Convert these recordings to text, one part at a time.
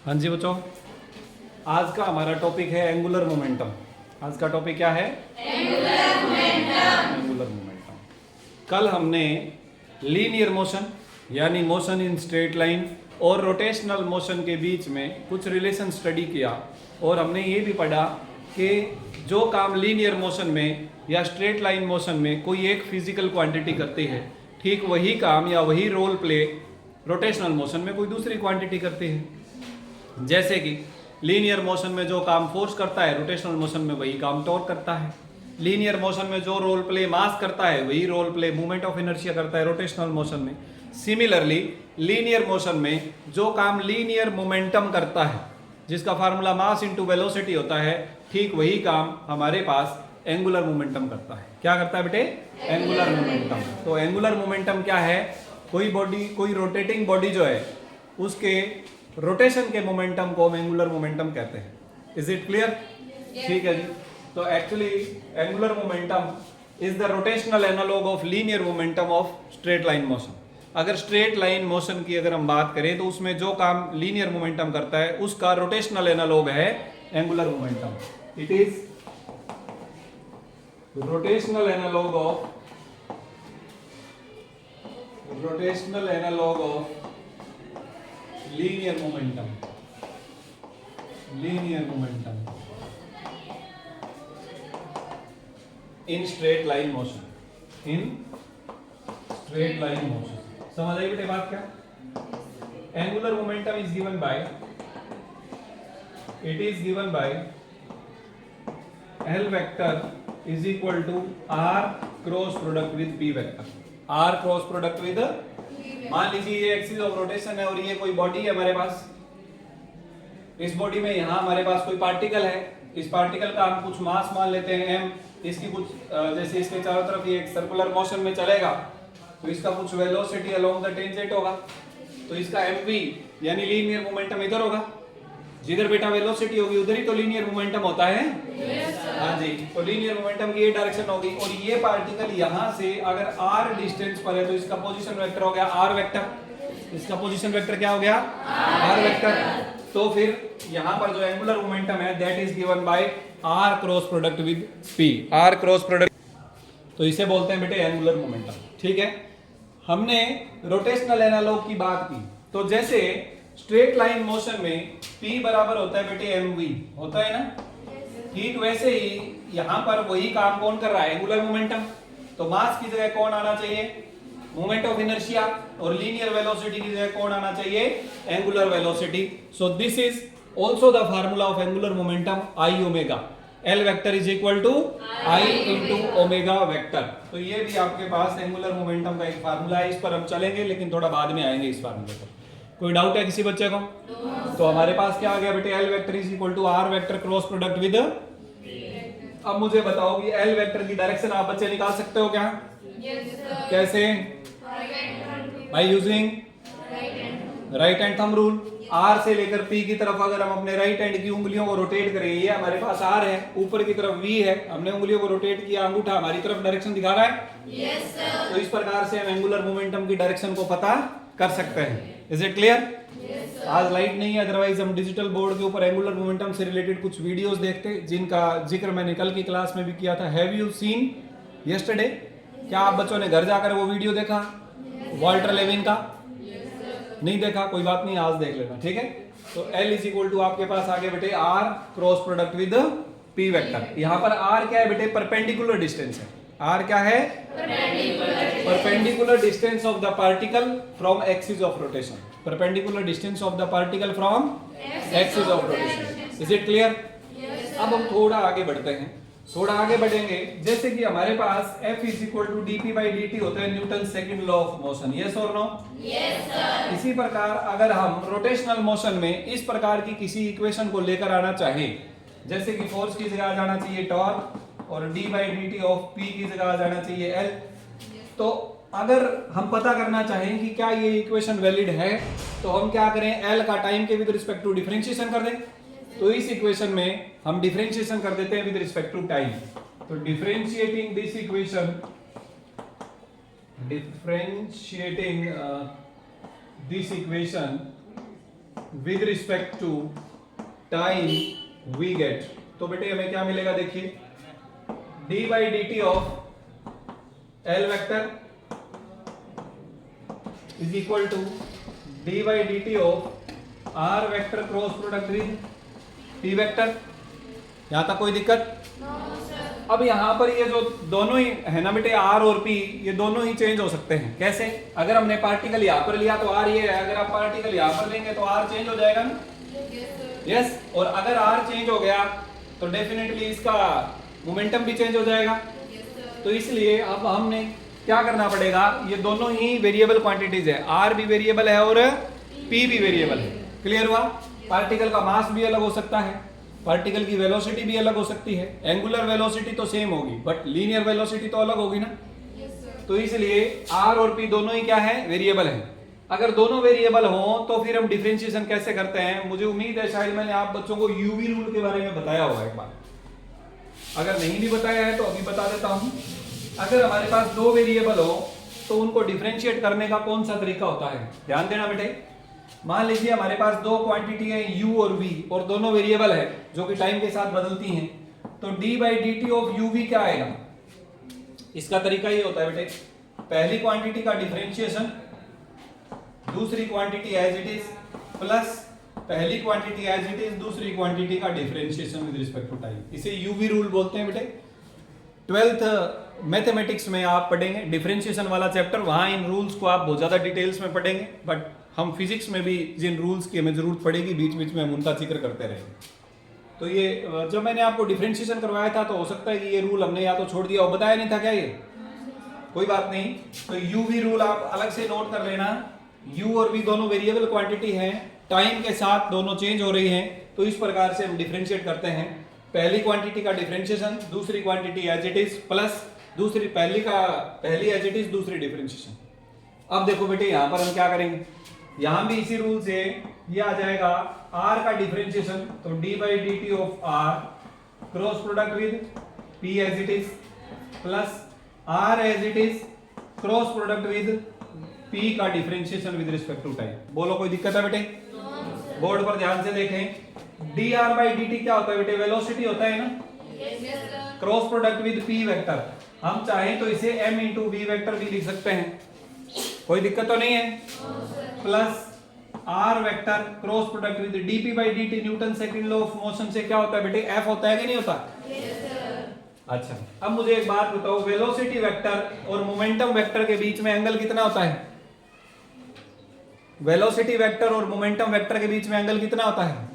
हाँ जी बच्चों, आज का हमारा टॉपिक है एंगुलर मोमेंटम। आज का टॉपिक क्या है? Angular momentum. कल हमने लीनियर मोशन यानी मोशन इन स्ट्रेट लाइन और रोटेशनल मोशन के बीच में कुछ रिलेशन स्टडी किया और हमने ये भी पढ़ा कि जो काम लीनियर मोशन में या स्ट्रेट लाइन मोशन में कोई एक फिजिकल क्वांटिटी करती है, ठीक वही काम या वही रोल प्ले रोटेशनल मोशन में कोई दूसरी क्वांटिटी करती है। जैसे कि लीनियर मोशन में जो काम फोर्स करता है, रोटेशनल मोशन में वही काम टॉर्क करता है। लीनियर मोशन में जो रोल प्ले मास करता है, वही role play movement of inertia करता है रोटेशनल मोशन में। सिमिलरली लीनियर मोशन में जो काम लीनियर मोमेंटम करता है, जिसका फार्मूला मास इंटू वेलोसिटी होता है, ठीक वही काम हमारे पास एंगुलर मोमेंटम करता है। क्या करता है बेटे? Angular momentum. तो एंगुलर मोमेंटम क्या है? कोई बॉडी, कोई रोटेटिंग बॉडी जो है, उसके रोटेशन के मोमेंटम को हम एंगुलर मोमेंटम कहते हैं। Is it clear? ठीक है जी। तो actually angular momentum is the rotational analogue of linear momentum of straight line motion. अगर स्ट्रेट लाइन मोशन की अगर हम बात करें तो उसमें जो काम लीनियर मोमेंटम करता है उसका रोटेशनल एनालॉग है angular momentum. It is rotational analogue of linear momentum in straight line motion समझ आई बेटे बात? क्या angular momentum is given by L vector is equal to R cross product with P vector. R cross product with, मान लीजिए ये axis of rotation है और ये कोई बॉडी है हमारे पास। इस बॉडी में यहाँ हमारे पास कोई पार्टिकल है। इस पार्टिकल का हम कुछ मास मान लेते हैं m। इसकी कुछ जैसे इसके चारों तरफ ये एक सर्कुलर मोशन में चलेगा तो इसका कुछ वेलोसिटी अलोंग द टेंजेंट होगा। तो इसका mv यानी लीनियर मोमेंटम इधर होगा। जिधर बेटा वेलोसिटी होगी उधर ही तो लीनियर मोमेंटम होता है। हाँ जी। तो लीनियर मोमेंटम की ये डायरेक्शन होगी और ये पार्टिकल यहाँ से अगर r डिस्टेंस पर है तो इसका पोजीशन वेक्टर हो गया r वेक्टर। इसका पोजीशन वेक्टर क्या हो गया? r vector. तो फिर यहाँ पर जो एंगुलर मोमेंटम है that is given bye r cross product with p। r cross product, तो इसे बोलते हैं बेटे एंगुलर मोमेंटम। ठीक है। हमने रोटेशनल एनालॉग की बात की, तो जैसे स्ट्रेट लाइन मोशन में p बराबर होता है बेटे mv, होता है ना? ठीक वैसे ही यहाँ पर वही काम कौन कर रहा है? Angular momentum. तो मास की जगह कौन आना चाहिए? Moment of inertia. और लीनियर वेलोसिटी की जगह कौन आना चाहिए? Angular velocity. So this is also the formula of angular momentum I omega. L vector is equal to I into omega vector. तो ये भी आपके पास एंगुलर मोमेंटम का एक फार्मूला है। इस पर हम चलेंगे लेकिन थोड़ा बाद में आएंगे इस फार्मूले पर। कोई डाउट है किसी बच्चे को? तो हमारे पास क्या आ गया बेटे? L vector is equal to R vector cross product with. अब मुझे बताओ कि L वेक्टर की डायरेक्शन आप बच्चे निकाल सकते हो क्या? कैसे? By using right hand thumb rule. R से लेकर P की तरफ अगर हम अपने राइट हैंड की उंगलियों को रोटेट करें, ये हमारे पास R है, ऊपर की तरफ V है, हमने उंगलियों को रोटेट किया, अंगूठा हमारी तरफ डायरेक्शन दिखा रहा है। Yes sir. तो इस प्रकार से हम एंगुलर मोमेंटम की डायरेक्शन को पता कर सकते हैं। Is it clear? yes, आज लाइट नहीं है, अदरवाइज हम डिजिटल बोर्ड के ऊपर एंगुलर मोमेंटम से रिलेटेड कुछ वीडियोस देखते जिनका जिक्र मैंने कल की क्लास में भी किया था। Have you seen yesterday? क्या आप बच्चों ने घर जाकर वो वीडियो देखा वॉल्टर लेविन का? नहीं देखा? कोई बात नहीं, आज देख लेना। ठीक है। तो L इज इक्वल टू आपके पास आगे बेटे R cross product with P vector. यहाँ पर R क्या है बेटे? परपेंडिकुलर डिस्टेंस है। R क्या है? Perpendicular distance of the particle from axis of rotation. Perpendicular distance of the particle from axis of rotation. Is it clear? अब हम थोड़ा आगे बढ़ते हैं। थोड़ा आगे बढ़ेंगे, जैसे कि हमारे पास F is equal to dp by dt होता है Newton second law of motion. Yes और नो? Yes sir. इसी प्रकार अगर हम रोटेशनल मोशन में इस प्रकार की किसी इक्वेशन को लेकर आना चाहें, जैसे कि फोर्स की जगह आ जाना चाहिए टॉर्क और d by dt of p की जगह आ जाना चाहिए L। तो अगर हम पता करना चाहें कि क्या ये इक्वेशन वैलिड है तो हम क्या करें? L का टाइम के विद रिस्पेक्ट टू डिफरेंशिएशन कर दें। तो इस इक्वेशन में हम डिफरेंशिएशन कर देते हैं विद रिस्पेक्ट टू टाइम। तो differentiating this equation, differentiating this equation with respect to time we get, तो बेटे हमें क्या मिलेगा देखिए, D by D T of L vector is equal to D by D T of R vector cross product with P vector. यहां तक कोई दिक्कत? अब यहाँ पर ये जो दोनों ही है ना बेटे, आर और पी, ये दोनों ही चेंज हो सकते हैं। कैसे? अगर हमने पार्टिकल यहाँ पर लिया तो आर ये है, अगर आप पार्टिकल यहाँ पर लेंगे तो आर चेंज हो जाएगा ना? यस। और अगर आर चेंज हो गया तो डेफिनेटली इसका मोमेंटम भी चेंज हो जाएगा। तो इसलिए अब हमने क्या करना पड़ेगा, ये दोनों ही वेरिएबल क्वांटिटीज है, आर भी वेरिएबल है और पी भी वेरिएबल है। क्लियर हुआ? पार्टिकल का मास भी अलग हो सकता है, पार्टिकल की वेलोसिटी भी अलग हो सकती है, एंगुलर वेलोसिटी तो सेम होगी बट लीनियर वेलोसिटी तो अलग होगी ना। तो इसलिए आर और पी दोनों ही क्या है, वेरिएबल है। अगर दोनों वेरिएबल हो तो फिर हम डिफरेंशिएशन कैसे करते हैं? मुझे उम्मीद है शायद मैंने आप बच्चों को यूवी रूल के बारे में बताया होगा एक बार, अगर नहीं भी बताया है तो अभी बता देता हूं। अगर हमारे पास दो वेरिएबल हो तो उनको डिफरेंशिएट करने का कौन सा तरीका होता है, ध्यान देना बेटे। मान लीजिए हमारे पास दो क्वांटिटी है u और v और दोनों वेरिएबल है जो कि टाइम के साथ बदलती हैं, तो d by D T of uv क्या आएगा? इसका तरीका ये होता है बेटे, पहली क्वांटिटी का डिफरेंशिएशन दूसरी quantity as it is plus पहली क्वांटिटी एज इट इज दूसरी क्वांटिटी का differentiation with respect to time. इसे यूवी रूल बोलते हैं बेटे। 12th मैथमेटिक्स में आप पढ़ेंगे डिफरेंशिएशन वाला चैप्टर, वहां इन रूल्स को आप बहुत ज्यादा डिटेल्स में पढ़ेंगे, बट हम फिजिक्स में भी जिन रूल्स की हमें जरूरत पड़ेगी बीच बीच में हम उनका जिक्र करते रहेंगे। तो ये जब मैंने आपको डिफरेंशिएशन करवाया था तो हो सकता है कि ये रूल हमने या तो छोड़ दिया और बताया नहीं था क्या, ये कोई बात नहीं। तो यू वी रूल आप अलग से नोट कर लेना। यू और वी दोनों वेरिएबल क्वांटिटी हैं, टाइम के साथ दोनों चेंज हो रही हैं, तो इस प्रकार से हम डिफरेंशिएट करते हैं। पहली क्वांटिटी का डिफरेंशिएशन दूसरी quantity as it is plus दूसरी पहली एज इट इज दूसरी डिफरेंशिएशन। अब देखो बेटे यहाँ पर हम क्या करेंगे, यहां भी इसी रूल से ये आ जाएगा r का डिफरेंशिएशन, तो d by D T of r cross product with p as it is plus r as it is cross product with p का differentiation with respect to time. बोलो कोई दिक्कत है बेटे? बोर्ड पर ध्यान से देखें, dr बाई dt क्या होता है बेटे? वेलोसिटी होता है ना, cross product with p vector. हम चाहें तो इसे m इंटू v वेक्टर भी लिख सकते हैं, कोई दिक्कत तो नहीं है। Plus R vector cross product with DP by D T, Newton second law of motion से क्या होता है बेटे? एफ होता है कि नहीं होता? अच्छा, अब मुझे एक बात बताओ, वेलोसिटी वेक्टर और मोमेंटम वेक्टर के बीच में एंगल कितना होता है? वेलोसिटी वेक्टर और मोमेंटम वेक्टर के बीच में एंगल कितना होता है?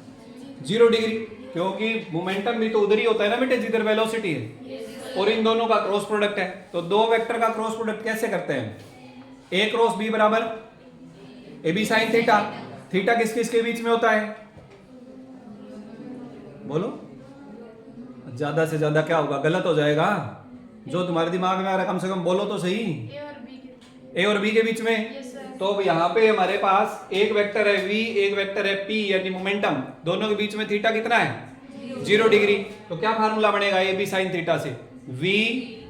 0 डिग्री, क्योंकि मोमेंटम भी तो उधर ही होता है ना बेटे जिधर वेलोसिटी है, और इन दोनों का क्रॉस प्रोडक्ट है। तो दो वेक्टर का क्रॉस प्रोडक्ट कैसे करते हैं? ए क्रॉस बी बराबर A B sine theta. Theta किस किस के बीच में होता है? बोलो, ज्यादा से ज्यादा क्या होगा? गलत हो जाएगा। जो तुम्हारे दिमाग में आ रहा है कम से कम बोलो तो सही। ए और बी के बीच में। तो अब यहाँ पे हमारे पास एक वेक्टर है v, एक वेक्टर है p, यानी मोमेंटम, दोनों के बीच में थीटा कितना है? 0 डिग्री। तो क्या फार्मूला बनेगा ए बी साइन थीटा से? v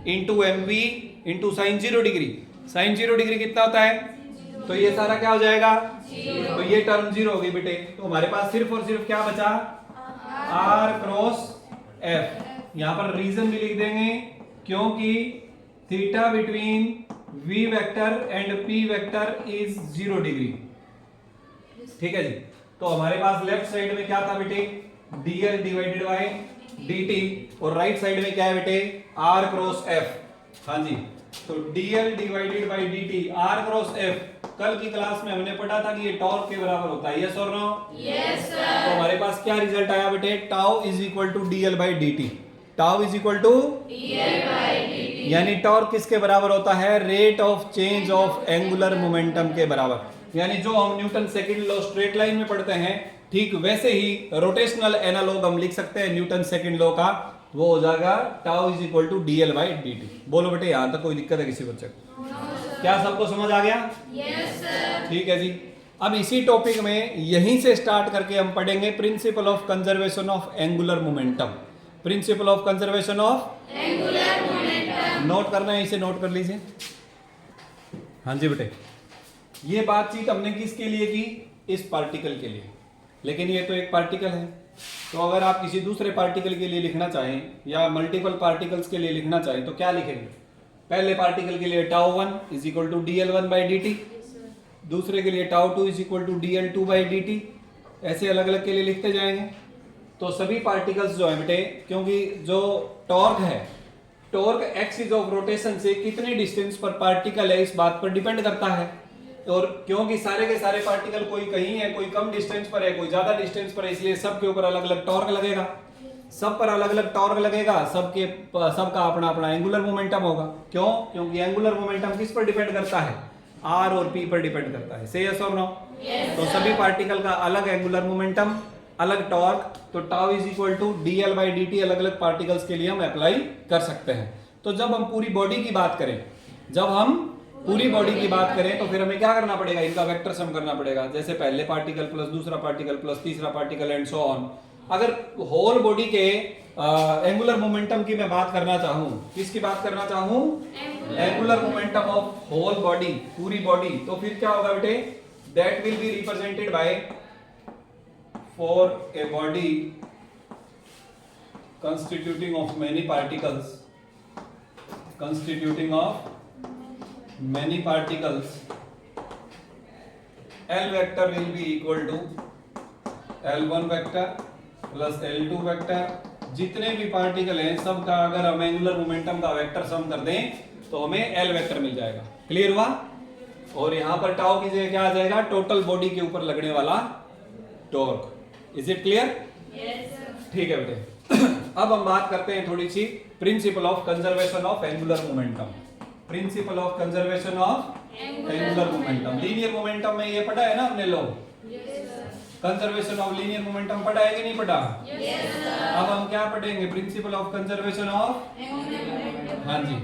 into M V into sine 0 degree. Sine 0 degree कितना होता है? तो ये सारा क्या हो जाएगा? तो ये टर्म 0 होगी बेटे। तो हमारे पास सिर्फ और सिर्फ क्या बचा? r cross f। यहां पर रीजन भी लिख देंगे, क्योंकि theta between v vector and p vector is 0 degree. ठीक है जी। तो हमारे पास लेफ्ट साइड में क्या था बेटे? dl डिवाइडेड बाय dt, और राइट साइड में क्या है बेटे? r cross f। हाँ जी, तो dl divided by dt r cross f। कल की क्लास में हमने पढ़ा था कि ये टॉर्क के बराबर होता है, यस और नो? Yes sir. तो हमारे पास क्या रिजल्ट आया बेटे? Tau is equal to dl by dt। Tau is equal to dl by dt, यानी टॉर्क किसके बराबर होता है? Rate of change of angular momentum के बराबर। यानी जो हम Newton second law straight line में पढ़ते हैं, ठीक वैसे ही रोटेशनल एनालॉग हम लिख सकते हैं न्यूटन सेकंड लॉ का, वो हो जाएगा tau is equal to dl by dt। बोलो बेटे, यहां तक कोई दिक्कत है किसी बच्चे को? क्या सबको समझ आ गया? Yes sir. ठीक है जी। अब इसी टॉपिक में यहीं से स्टार्ट करके हम पढ़ेंगे principal of conservation of angular momentum. Principle of conservation of angular momentum note करना है, इसे नोट कर लीजिए। हाँ जी बेटे, ये बातचीत हमने किसके लिए की? इस पार्टिकल के लिए। लेकिन ये तो एक पार्टिकल है। तो अगर आप किसी दूसरे पार्टिकल के लिए लिखना चाहें या मल्टीपल पार्टिकल्स के लिए लिखना चाहें तो क्या लिखेंगे? पहले पार्टिकल के लिए tau 1 is equal to dl1 by dt, दूसरे के लिए tau 2 is equal to dl2 by dt, ऐसे अलग अलग के लिए लिखते जाएंगे। तो सभी पार्टिकल्स जो है बेटे, क्योंकि जो टॉर्क है, टॉर्क एक्सिस ऑफ रोटेशन से कितने डिस्टेंस पर पार्टिकल है इस बात पर डिपेंड करता है। और क्योंकि सारे के सारे पार्टिकल कोई कहीं है, कोई कम डिस्टेंस पर है, कोई ज्यादा डिस्टेंस पर है, इसलिए सबके ऊपर अलग अलग टॉर्क लगेगा। सब पर अलग अलग टॉर्क लगेगा, सबका अपना अपना एंगुलर मोमेंटम होगा। क्यों? क्योंकि एंगुलर मोमेंटम किस पर डिपेंड करता है? आर और पी पर डिपेंड करता है। से यस और नो? तो सभी पार्टिकल का अलग एंगुलर मोमेंटम, अलग टॉर्क, तो tau is equal to DL by D T अलग अलग पार्टिकल्स के लिए हम अप्लाई कर सकते हैं। तो जब हम पूरी बॉडी की बात करें, तो फिर हमें क्या करना पड़ेगा? इनका वेक्टर सम करना पड़ेगा। जैसे पहले पार्टिकल प्लस दूसरा पार्टिकल प्लस तीसरा पार्टिकल एंड सो ऑन। अगर होल बॉडी के एंगुलर मोमेंटम की मैं बात करना चाहूं, किसकी बात करना चाहूं? Angular momentum of whole body, पूरी बॉडी, तो फिर क्या होगा बेटे? That will be represented by, for a body constituting of many particles, L vector will be equal to L1 vector plus L2 vector। जितने भी पार्टिकल हैं सबका अगर हम एंगुलर मोमेंटम का वेक्टर सम कर दें तो हमें L वेक्टर मिल जाएगा। क्लियर हुआ? और यहां पर टाउ की जगह क्या आ जाएगा? टोटल बॉडी के ऊपर लगने वाला टॉर्क। Is it clear? ठीक है बेटे। अब हम बात करते हैं थोड़ी सी principle of conservation of angular momentum. Principle of conservation of angular momentum, linear momentum में ये पढ़ा है ना हमने लोग? कंजर्वेशन ऑफ लीनियर मोमेंटम पढ़ा है कि नहीं पढ़ा? अब हम क्या पढ़ेंगे? प्रिंसिपल ऑफ कंजर्वेशन ऑफ, हाँ जी।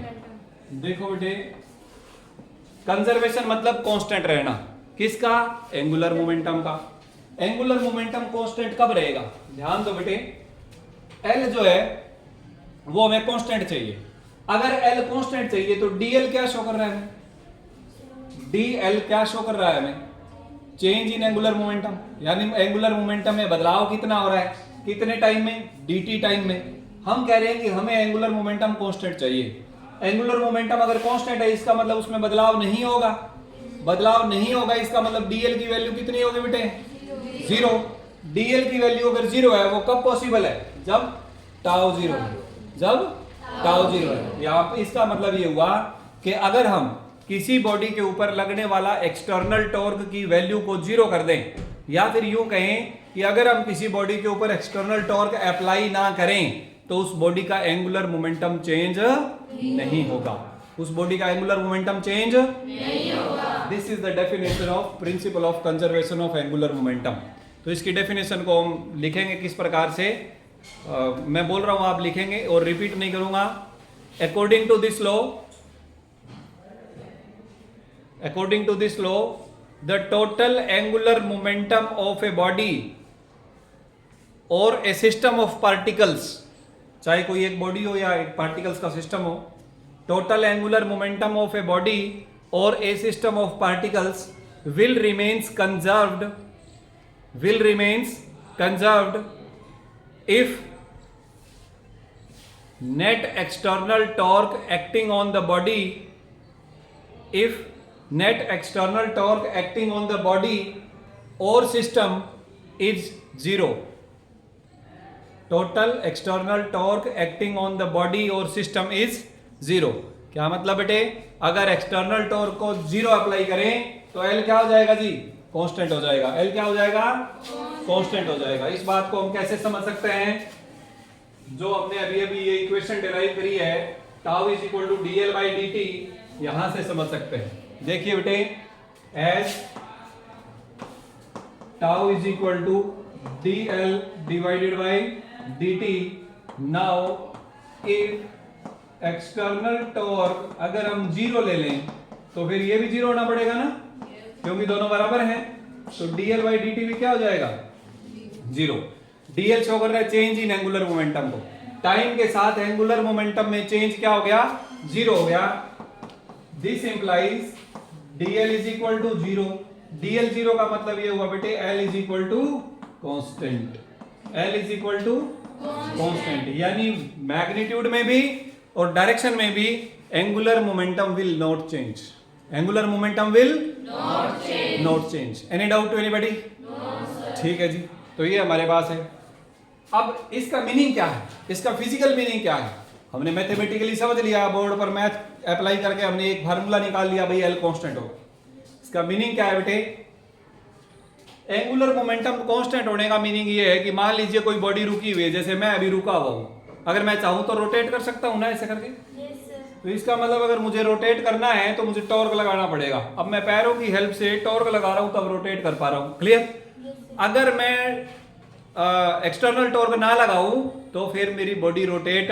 देखो बेटे, कंजर्वेशन मतलब कांस्टेंट रहना। किसका? एंगुलर मोमेंटम का। एंगुलर मोमेंटम कांस्टेंट कब रहेगा? ध्यान दो बेटे, L जो है वो हमें कांस्टेंट चाहिए। अगर L कांस्टेंट चाहिए तो DL क्या शो कर रहा है हमें? DL क्या शो कर रहा है हमें? चेंज इन एंगुलर मोमेंटम, यानी एंगुलर मोमेंटम में बदलाव कितना हो रहा है, कितने टाइम में? dt टाइम में। हम कह रहे हैं कि हमें एंगुलर मोमेंटम कांस्टेंट चाहिए। एंगुलर मोमेंटम अगर कांस्टेंट है इसका मतलब उसमें बदलाव नहीं होगा। बदलाव नहीं होगा इसका मतलब DL की वैल्यू कितनी होगी बेटे? 0। DL की वैल्यू अगर 0 है वो कब पॉसिबल है? जब टाउ 0 है। जब टाउ 0 है। यहाँ इसका मतलब ये हुआ कि अगर हम किसी बॉडी के ऊपर लगने वाला एक्सटर्नल टॉर्क की वैल्यू को 0 कर दें, या फिर यूं कहें कि अगर हम किसी बॉडी के ऊपर एक्सटर्नल टॉर्क अप्लाई ना करें तो उस बॉडी का एंगुलर मोमेंटम चेंज नहीं होगा। उस बॉडी का एंगुलर मोमेंटम चेंज नहीं होगा। This is the definition of principal of conservation of angular momentum. तो इसकी डेफिनेशन को हम लिखेंगे किस प्रकार से? मैं बोल रहा हूं, आप लिखेंगे और रिपीट नहीं करूंगा। According to this law the total angular momentum of a body और ए सिस्टम ऑफ पार्टिकल्स, चाहे कोई एक बॉडी हो या एक पार्टिकल्स का सिस्टम हो, total angular momentum of a body और a system of particles will remains conserved if net external torque acting on the body or system is 0। total external torque acting on the body or system is 0। क्या मतलब बेटे? अगर external torque को 0 apply करें तो L क्या हो जाएगा जी? कांस्टेंट हो जाएगा। L क्या हो जाएगा? कांस्टेंट हो जाएगा। इस बात को हम कैसे समझ सकते हैं? जो हमने अभी ये इक्वेशन डिराइव करी है, tau is equal to DL by dt, यहां से समझ सकते हैं। देखिए बेटे, as tau is equal to DL divided by dt, now if external torque अगर हम 0 ले लें तो फिर ये भी 0 होना पड़ेगा ना, क्योंकि दोनों बराबर हैं। तो DL बाई dt भी क्या हो जाएगा? 0। DL शो कर रहा है चेंज इन एंगुलर मोमेंटम को। टाइम के साथ एंगुलर मोमेंटम में चेंज क्या हो गया? 0 हो गया। This implies DL is equal to 0। DL 0 का मतलब ये हुआ बेटे L is equal to constant, L is equal to constant, यानी मैग्नीट्यूड में भी और डायरेक्शन में भी angular momentum will not change, angular momentum will not change. Any doubt to anybody? ठीक है जी, तो ये हमारे पास है। अब इसका मीनिंग क्या है, इसका फिजिकल मीनिंग क्या है? हमने मैथमेटिकली समझ लिया, बोर्ड पर मैथ अप्लाई करके हमने एक फार्मूला निकाल लिया, भाई एल कांस्टेंट हो। इसका मीनिंग क्या है बेटे? एंगुलर मोमेंटम कांस्टेंट होने का मीनिंग ये है कि मान लीजिए कोई बॉडी रुकी हुई है, जैसे मैं अभी रुका हुआ हूं, अगर मैं चाहूं तो रोटेट कर सकता हूं ना ऐसे करके। तो इसका मतलब अगर मुझे रोटेट करना है तो मुझे टॉर्क लगाना पड़ेगा। अब मैं पैरों की हेल्प से टॉर्क लगा रहा हूं तब रोटेट कर पा रहा हूं। क्लियर? अगर मैं एक्सटर्नल टॉर्क ना लगाऊं तो फिर मेरी बॉडी रोटेट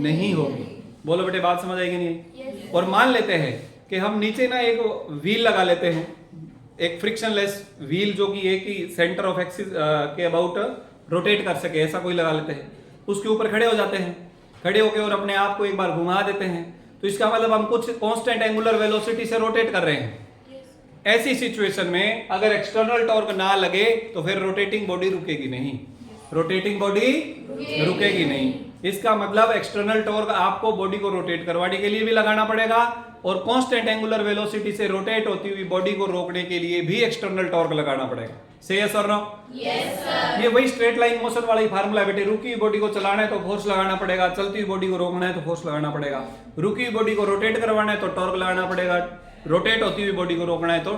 नहीं होगी। बोलो बेटे, बात समझ आएगी नहीं? और मान लेते हैं कि हम नीचे ना एक व्हील लगा लेते हैं, एक फ्रिक्शनलेस व्हील जो कि एक ही सेंटर ऑफ एक्सिस के अबाउट रोटेट कर सके, ऐसा कोई लगा लेते हैं। उसके ऊपर खड़े हो जाते हैं, खड़े होकर और अपने आप को एक बार घुमा देते हैं, तो इसका मतलब हम कुछ कांस्टेंट एंगुलर वेलोसिटी से रोटेट कर रहे हैं। ऐसी सिचुएशन में अगर एक्सटर्नल टॉर्क ना लगे तो फिर रोटेटिंग बॉडी रुकेगी नहीं, रोटेटिंग बॉडी रुकेगी नहीं। इसका मतलब एक्सटर्नल टॉर्क आपको बॉडी को रोटेट करवाने के लिए भी लगाना पड़ेगा और कांस्टेंट एंगुलर वेलोसिटी से रोटेट होती हुई बॉडी को रोकने के लिए भी एक्सटर्नल टॉर्क लगाना पड़ेगा। से यस और नो? Yes sir. ये वही स्ट्रेट लाइन मोशन वाला ही फार्मूला है बेटे। रुकी हुई बॉडी को चलाना है तो फोर्स लगाना पड़ेगा, चलती हुई बॉडी को रोकना है तो फोर्स लगाना पड़ेगा, रुकी हुई बॉडी को रोटेट करवाना है तो टॉर्क लगाना पड़ेगा, रोटेट होती हुई बॉडी को रोकना है तो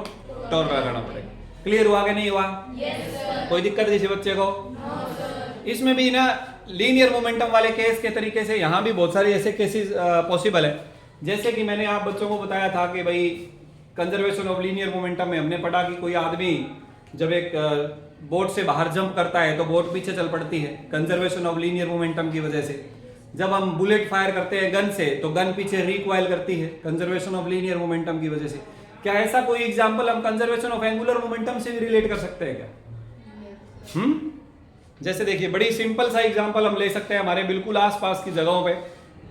टॉर्क लगाना पड़ेगा। क्लियर हुआ कि नहीं हुआ? Yes sir. कोई दिक्कत किसी बच्चे को? No sir. इसमें भी ना लीनियर मोमेंटम वाले केस के तरीके से यहाँ भी बहुत सारे ऐसे केसेस पॉसिबल है। जैसे कि मैंने आप बच्चों को बताया था कि भाई कंजर्वेशन ऑफ लीनियर मोमेंटम में हमने पढ़ा कि कोई आदमी जब एक बोट से बाहर जंप करता है तो बोट पीछे चल पड़ती है कंजर्वेशन ऑफ लीनियर मोमेंटम की वजह से। जब हम बुलेट फायर करते हैं गन से तो गन पीछे रिकॉइल करती है कंजर्वेशन ऑफ लीनियर मोमेंटम की वजह से। क्या ऐसा कोई एग्जांपल हम कंजर्वेशन ऑफ एंगुलर मोमेंटम से भी रिलेट कर सकते हैं क्या? जैसे देखिए, बड़ी सिंपल सा एग्जांपल हम ले सकते हैं हमारे बिल्कुल आसपास की जगहों पे।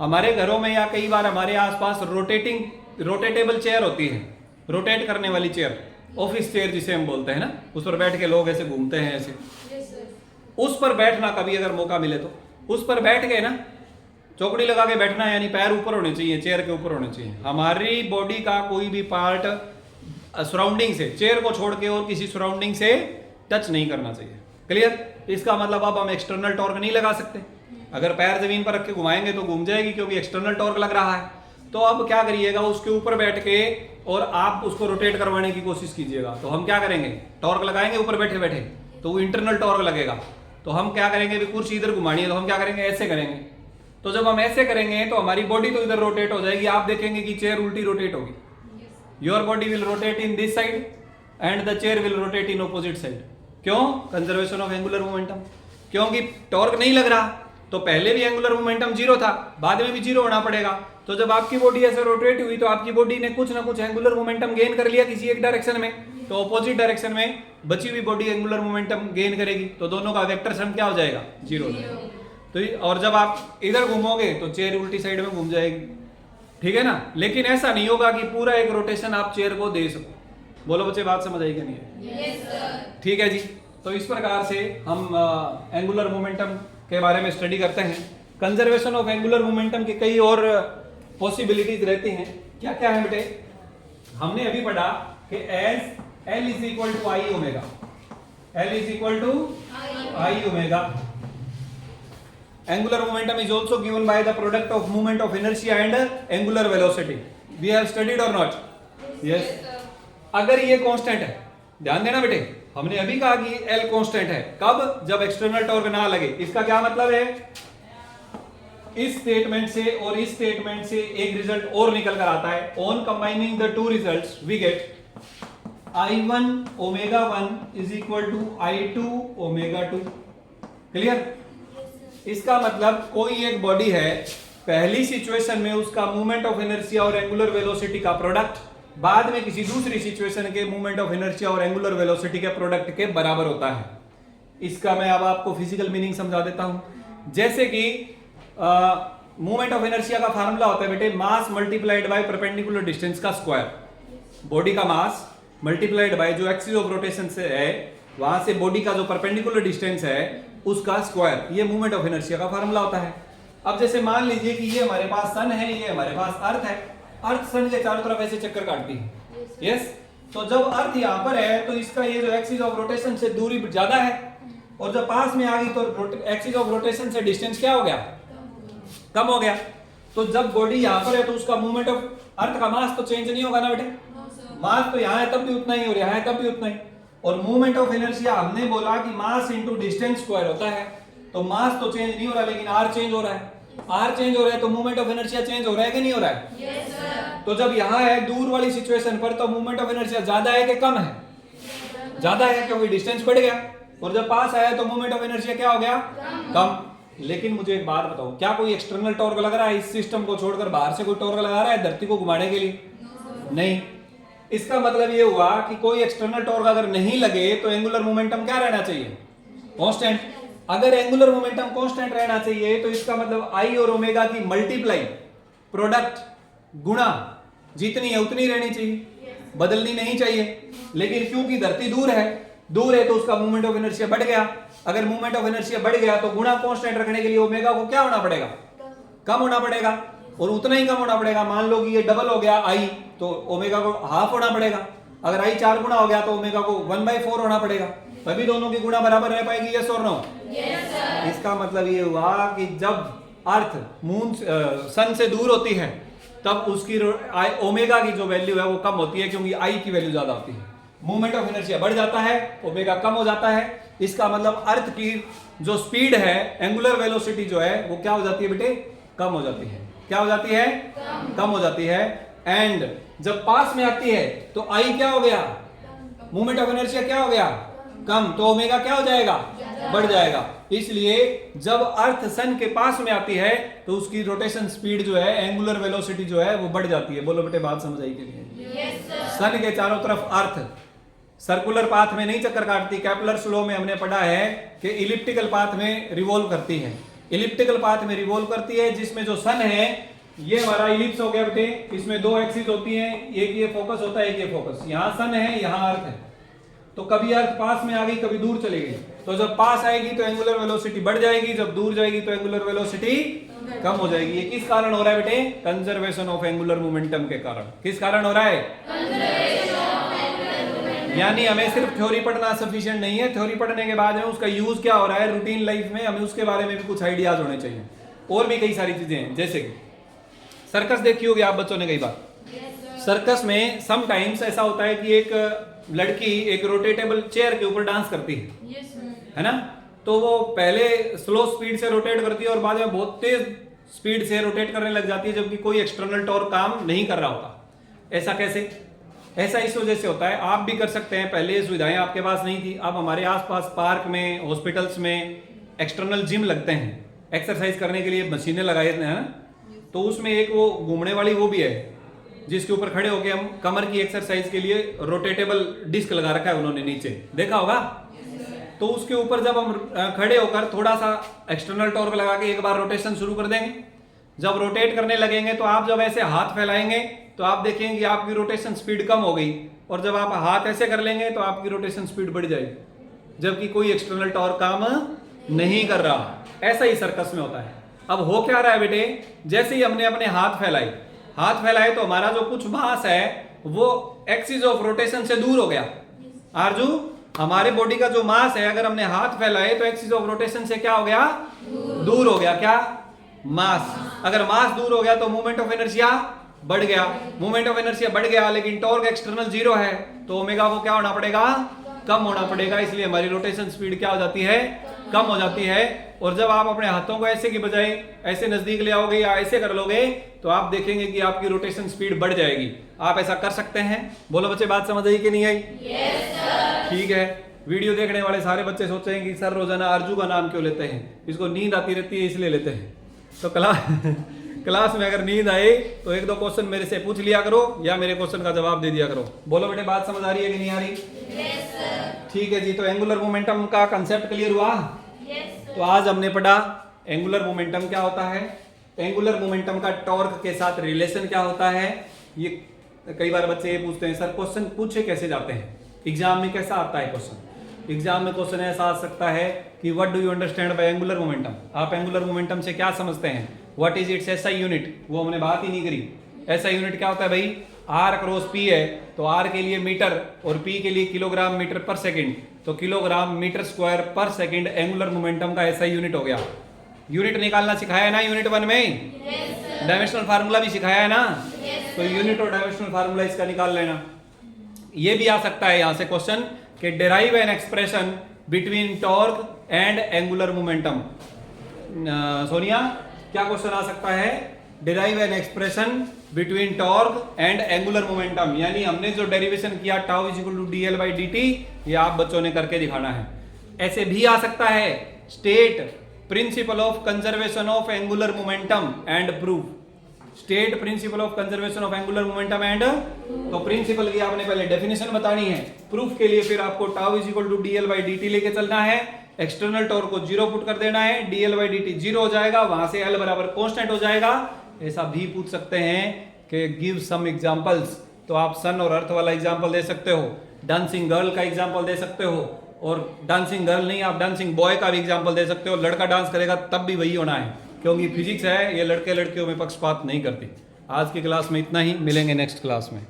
हमारे घरों में या कई बार हमारे आसपास रोटेटेबल चेयर होती है, रोटेट करने वाली चेयर, ऑफिस चेयर जिसे हम बोलते हैं ना, उस पर बैठ के लोग ऐसे घूमते हैं ऐसे। उस पर बैठना कभी अगर मौका मिले तो उस पर बैठ के ना चौकड़ी लगा के बैठना, यानी पैर ऊपर होने चाहिए, चेयर के ऊपर होने चाहिए। हमारी बॉडी का कोई भी पार्ट सराउंडिंग से, चेयर को छोड़ के और किसी सराउंडिंग से टच नहीं करना चाहिए। क्लियर? इसका मतलब अब हम एक्सटर्नल टॉर्क नहीं लगा सकते। अगर पैर जमीन पर रख के घुमाएंगे तो घूम जाएगी क्योंकि एक्सटर्नल टॉर्क लग रहा है। तो अब क्या करिएगा, उसके ऊपर बैठ के और आप उसको रोटेट करवाने की कोशिश कीजिएगा। तो हम क्या करेंगे, टॉर्क लगाएंगे ऊपर बैठे बैठे, तो वो इंटरनल टॉर्क लगेगा। तो हम क्या करेंगे, भी कुर्सी इधर घुमानी है तो हम क्या करेंगे, ऐसे करेंगे। तो जब हम ऐसे करेंगे तो हमारी बॉडी तो इधर रोटेट हो जाएगी, आप देखेंगे कि चेयर उल्टी रोटेट होगी। Your body will rotate in this side and the chair will rotate in opposite side. क्यों? Conservation of angular momentum. क्योंकि टॉर्क नहीं लग रहा, तो पहले भी एंगुलर मोमेंटम जीरो था, बाद में भी जीरो होना पड़ेगा। तो जब आपकी बॉडी ऐसे रोटेट हुई तो आपकी बॉडी ने कुछ ना कुछ एंगुलर मोमेंटम गेन कर लिया किसी एक डायरेक्शन में, तो ऑपोजिट डायरेक्शन में बची हुई बॉडी एंगुलर मोमेंटम गेन करेगी, तो दोनों का वेक्टर सम क्या हो जाएगा, जीरो हो जाएगा। तो और जब आप इधर घूमोगे तो चेयर उल्टी साइड में घूम जाएगी। ठीक है ना? लेकिन ऐसा नहीं होगा कि पूरा एक रोटेशन आप चेयर को दे सको। बोलो बच्चे, बात समझ आई कि नहीं है? Yes sir. ठीक है जी। तो इस प्रकार से हम एंगुलर मोमेंटम के बारे में स्टडी करते हैं। कंजर्वेशन ऑफ एंगुलर मोमेंटम के कई और पॉसिबिलिटीज रहती हैं। क्या क्या है बेटे? हमने अभी पढ़ा कि as L is equal to I omega, L is equal to I omega, angular momentum is also given by the product of movement of inertia and angular velocity. We have studied और not? Yes. अगर ये constant है, ध्यान देना बेटे, हमने अभी कहा कि L कांस्टेंट है। कब? जब एक्सटर्नल टॉर्क ना लगे। इसका क्या मतलब है? इस स्टेटमेंट से और इस स्टेटमेंट से एक रिजल्ट और निकल कर आता है। On combining the two results we get I1 omega 1 is equal to I2 omega 2। Clear? इसका मतलब कोई एक बॉडी है, पहली सिचुएशन में उसका मूवमेंट ऑफ इनर्शिया और एंगुलर वेलोसिटी का प्रोडक्ट बाद में किसी दूसरी सिचुएशन के मूवमेंट ऑफ इनर्शिया और एंगुलर वेलोसिटी के प्रोडक्ट के बराबर होता है। इसका मैं अब आपको फिजिकल मीनिंग समझा देता हूं। जैसे कि मूवमेंट ऑफ इनर्शिया का फार्मूला होता है बेटे, mass multiplied by perpendicular distance का स्क्वायर। बॉडी का मास मल्टीप्लाइड बाय जो एक्सिस ऑफ रोटेशन से है वहां से बॉडी का जो परपेंडिकुलर डिस्टेंस है उसका स्क्वायर, ये मूवमेंट ऑफ इनर्शिया का फार्मूला होता है। अब जैसे मान लीजिए कि ये हमारे पास सन है, ये हमारे पास अर्थ है, अर्थ सन के चारों तरफ ऐसे चक्कर काटती है, यस। तो जब अर्थ यहाँ पर है तो इसका ये जो एक्सिस ऑफ रोटेशन से दूरी ज्यादा है, और जब पास में आ गई तो एक्सिस ऑफ रोटेशन से डिस्टेंस क्या हो गया, कम हो गया। तो जब बॉडी यहाँ पर है तो उसका मूवमेंट ऑफ अर्थ का मास तो चेंज नहीं होगा ना बेटे, मास तो यहाँ है तब भी उतना ही और यहाँ है तब भी उतना ही। और मूवमेंट ऑफ इनर्शिया हमने बोला कि मास इनटू डिस्टेंस स्क्वायर होता है, तो मास तो चेंज नहीं हो रहा लेकिन आर चेंज हो रहा है। आर चेंज हो रहा है तो मूवमेंट ऑफ इनर्शिया चेंज हो रहा है कि नहीं हो रहा है? Yes sir. तो जब यहाँ है दूर वाली सिचुएशन पर तो मूवमेंट ऑफ इनर्शिया ज्यादा है कि कम है? ज्यादा है, क्योंकि डिस्टेंस बढ़ गया। और जब पास आया तो मूवमेंट ऑफ इनर्शिया क्या हो गया, कम। लेकिन मुझे एक बात बताओ, क्या कोई एक्सटर्नल टॉर्क लग रहा है इस सिस्टम को छोड़कर? बाहर से कोई टॉर्क लगा रहा है धरती को घुमाने के लिए? नहीं। इसका मतलब ये हुआ कि कोई एक्सटर्नल टॉर्क अगर नहीं लगे तो एंगुलर मोमेंटम क्या रहना चाहिए, कांस्टेंट। अगर एंगुलर मोमेंटम कांस्टेंट रहना चाहिए तो इसका मतलब आई और ओमेगा की मल्टीप्लाई, प्रोडक्ट, गुणा जितनी है उतनी रहनी चाहिए, बदलनी नहीं चाहिए। लेकिन क्योंकि धरती दूर है तो उसका मूवमेंट ऑफ इनर्शिया बढ़ गया। अगर मूवमेंट ऑफ इनर्शिया बढ़ गया तो गुणा कांस्टेंट रखने के लिए ओमेगा को क्या होना पड़ेगा, कम होना पड़ेगा। और उतना ही कम होना पड़ेगा। मान लो कि ये डबल हो गया आई, तो ओमेगा को हाफ होना पड़ेगा। अगर आई 4 गुना हो गया तो ओमेगा को 1/4 होना पड़ेगा, तभी दोनों की गुणा बराबर रह पाएगी, यस और नो? Yes sir. इसका मतलब ये हुआ कि जब अर्थ मून सन से दूर होती है तब उसकी ओमेगा की जो वैल्यू है वो कम होती है, क्योंकि आई की वैल्यू ज्यादा होती है। मूवमेंट ऑफ इनर्शिया बढ़ जाता है, ओमेगा कम हो जाता है। इसका मतलब अर्थ की जो स्पीड है, एंगुलर वेलोसिटी जो है वो क्या हो जाती है बेटे, कम हो जाती है। क्या हो जाती है, कम हो जाती है। एंड जब पास में आती है तो आई क्या हो गया, मूवमेंट ऑफ इनर्शिया क्या हो गया, कम, तो ओमेगा क्या हो जाएगा, बढ़ जाएगा। इसलिए जब अर्थ सन के पास में आती है तो उसकी रोटेशन स्पीड जो है, एंगुलर वेलोसिटी जो है वो बढ़ जाती है। बोलो बेटे, बात समझ आई कि नहीं? Yes sir. सन के चारों तरफ अर्थ सर्कुलर पाथ में नहीं चक्कर काटती। केपलर्स लॉ में हमने पढ़ा है कि इलिप्टिकल पाथ में रिवॉल्व करती है। इलिप्टिकल पाथ में रिवॉल्व करती है, जिसमें जो सन है ये हमारा इलिप्स हो गया बेटे, इसमें 2 एक्सिस होती हैं, एक ये फोकस होता है, एक ये फोकस। यहाँ सन है, यहाँ अर्थ है, तो कभी अर्थ पास में आ गई, कभी दूर चली गई। तो जब पास आएगी तो एंगुलर वेलोसिटी बढ़ जाएगी, जब दूर जाएगी तो एंगुलर वेलोसिटी कम हो जाएगी। ये किस कारण हो रहा है बेटे? कंजर्वेशन ऑफ एंगुलर मोमेंटम के कारण। किस कारण हो रहा है? Conservation of angular momentum. यानी हमें सिर्फ थ्योरी पढ़ना सफिशिएंट नहीं है, थ्योरी पढ़ने के बाद में उसका यूज क्या हो रहा है रूटीन लाइफ में, हमें उसके बारे में भी कुछ आइडियाज होने चाहिए। और भी कई सारी चीजें हैं, जैसे कि सर्कस देखी होगी आप बच्चों ने कई बार। सर्कस में समटाइम्स ऐसा होता है कि एक लड़की एक रोटेटेबल चेयर के ऊपर डांस करती है ना? तो वो पहले स्लो स्पीड से रोटेट करती है और बाद में बहुत तेज स्पीड से रोटेट करने लग जाती है, जबकि कोई एक्सटर्नल टॉर्क काम नहीं कर रहा होता। ऐसा कैसे? ऐसा इस वजह से होता है, आप भी कर सकते हैं। पहले ये सुविधाएं आपके पास नहीं थी। अब हमारे आसपास पार्क में, हॉस्पिटल्स में एक्सटर्नल जिम लगते हैं, एक्सरसाइज करने के लिए मशीनें लगाई हैं ना, तो उसमें एक वो घूमने वाली वो भी है, जिसके ऊपर खड़े होकर हम कमर की एक्सरसाइज के लिए रोटेटेबल डिस्क लगा रखा है उन्होंने, नीचे देखा होगा। तो उसके ऊपर जब हम खड़े होकर थोड़ा सा एक्सटर्नल टॉर्क लगा के एक बार रोटेशन शुरू कर देंगे, जब रोटेट करने लगेंगे तो आप जब ऐसे हाथ फैलाएंगे तो आप देखेंगे कि आपकी रोटेशन स्पीड कम हो गई, और जब आप हाथ ऐसे कर लेंगे तो आपकी रोटेशन स्पीड बढ़ जाएगी, जबकि कोई एक्सटर्नल टॉर्क काम नहीं कर रहा। ऐसा ही सर्कस में होता है। अब हो क्या रहा है बेटे, जैसे ही हमने अपने हाथ फैलाए तो हमारा जो कुछ मास है वो एक्सिस ऑफ रोटेशन से दूर हो गया। आरजू, हमारे बॉडी का जो मास है, अगर हमने हाथ फैलाए तो एक्सिस ऑफ रोटेशन से क्या हो गया, दूर हो गया। क्या? मास। अगर मास दूर हो गया तो मूवमेंट ऑफ इनर्शिया बढ़ गया। मूवमेंट ऑफ इनर्शिया बढ़ गया, लेकिन टॉर्क एक्सटर्नल 0 है, तो ओमेगा को क्या होना पड़ेगा, कम होना पड़ेगा। इसलिए हमारी रोटेशन स्पीड क्या हो जाती है, कम हो जाती है। और जब आप अपने हाथों को ऐसे की बजाय ऐसे नजदीक ले आओगे या ऐसे कर लोगे तो आप देखेंगे कि आपकी रोटेशन स्पीड बढ़ जाएगी। आप ऐसा कर सकते हैं। बोलो बच्चे, बात समझ आई कि नहीं आई? Yes sir. ठीक है। वीडियो देखने वाले सारे बच्चे सोचेंगे कि सर रोजाना आरजू का नाम क्यों लेते हैं, इसको नींद आती रहती है इसलिए लेते हैं। तो क्लास में अगर नींद आए तो 1-2 क्वेश्चन मेरे से पूछ लिया करो या मेरे क्वेश्चन का जवाब दे दिया करो। बोलो बेटे, बात समझ आ रही है कि नहीं आ रही? Yes sir. ठीक है जी। तो एंगुलर मोमेंटम का कंसेप्ट क्लियर हुआ? Yes sir. तो आज हमने पढ़ा एंगुलर मोमेंटम क्या होता है, एंगुलर मोमेंटम का टॉर्क के साथ रिलेशन क्या होता है। ये कई बार बच्चे ये पूछते हैं, सर क्वेश्चन पूछे कैसे जाते हैं, एग्जाम में कैसा आता है क्वेश्चन। एग्जाम में क्वेश्चन ऐसा आ सकता है कि what do you understand by angular momentum, आप एंगुलर मोमेंटम से क्या समझते हैं, what is it's SI unit, वो हमने बात ही नहीं करी। एसआई यूनिट क्या होता है भाई, आर क्रॉस पी है तो आर के लिए मीटर और पी के लिए किलोग्राम मीटर पर सेकंड, तो किलोग्राम मीटर स्क्वायर पर सेकंड एंगुलर मोमेंटम का एसआई यूनिट हो गया। यूनिट निकालना सिखाया है ना यूनिट 1 में, डायमेंशनल फार्मूला भी सिखाया है ना, तो यूनिट और डायमेंशनल फार्मूला इसका निकाल लेना। ये भी आ सकता है यहां से क्वेश्चन कि derive an expression between torque and angular momentum. Sonia क्या क्वेश्चन आ सकता है, derive an expression between torque and angular momentum, यानी हमने जो डेरिवेशन किया tau is equal to DL by D T, ये आप बच्चों ने करके दिखाना है। ऐसे भी आ सकता है state principal of conservation of angular momentum and proof, state principal of conservation of angular momentum and, तो प्रिंसिपल की आपने पहले डेफिनेशन बतानी है, प्रूफ के लिए फिर आपको tau is equal to DL by D T लेके चलना है, एक्सटर्नल टॉर्क को 0 पुट कर देना है, डीएल बाई डी टी 0 हो जाएगा, वहां से एल बराबर कांस्टेंट हो जाएगा। ऐसा भी पूछ सकते हैं कि गिव सम एग्जांपल्स, तो आप सन और अर्थ वाला एग्जांपल दे सकते हो, डांसिंग गर्ल का एग्जांपल दे सकते हो, और डांसिंग गर्ल नहीं आप डांसिंग बॉय का भी एग्जांपल दे सकते हो, लड़का डांस करेगा तब भी वही होना है, क्योंकि फिजिक्स है ये लड़के लड़कियों में पक्षपात नहीं करती। आज की क्लास में इतना ही, मिलेंगे नेक्स्ट क्लास में।